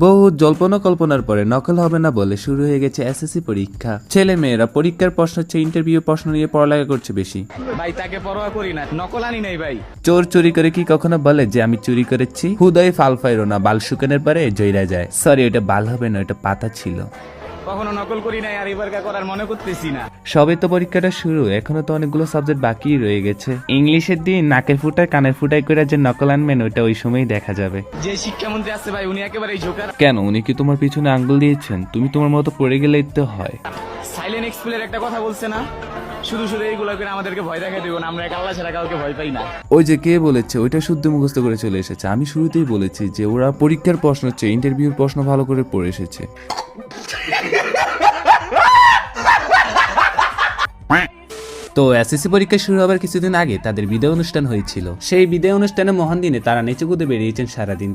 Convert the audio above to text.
বহু জল্পনা কল্পনার পরে নকল হবে না বলে শুরু হয়ে গেছে এসএসসি পরীক্ষা। ছেলে মেয়েরা পরীক্ষার প্রশ্ন হচ্ছে ইন্টারভিউ প্রশ্ন নিয়ে পড়ালেখা করছে বেশি। ভাই তাকে পরোয়া করি না, নকল আনি নাই ভাই। চোর চুরি করে কি কখনো বলে যে আমি চুরি করেছি? হুদয় ফাল ফাইরো না, বাল শুকানোর পরে জয়রা যায়। সরি, ওটা বাল হবে না, ওটা পাতা ছিল। কখনো নকল করি নাই, আর এবার করার মনে করতেছি না। সবে তো পরীক্ষাটা শুরু, এখনো তো অনেকগুলো সাবজেক্ট বাকি রয়ে গেছে। ইংলিশের দিন নাকের ফুটায় কানের ফুটায় করে যে নকল আনবেন ওইটা ওই সময়ই দেখা যাবে। যে শিক্ষামন্ত্রী আছে ভাই, উনি একেবারে জোকার। কেন, উনি কি তোমার পিছনে আঙ্গুল দিয়েছেন? তুমি তোমার মতো পড়ে গেলেই তো হয়। সাইলেন্ট এক্সপ্লের একটা কথা বলছে না, শুধু শুধু এইগুলো করে আমাদেরকে ভয় দেখাই দেবো না। আমরা এক আল্লাহ ছাড়া কাউকে ভয় পাই না। ওই যে কে বলেছে, ওইটা শুদ্ধ মুখস্থ করে চলে এসেছে। আমি শুরুতেই বলেছি যে ওরা পরীক্ষার প্রশ্ন হচ্ছে ইন্টারভিউর প্রশ্ন ভালো করে পড়ে এসেছে। তো এসএসসি পরীক্ষা শুরু হবার কিছুদিন আগে তাদের বিদায় অনুষ্ঠান হয়েছিল। সেই বিদায় অনুষ্ঠানে মহান দিনে তারা নেচে কুদে বেরিয়েছেন সারাদিন।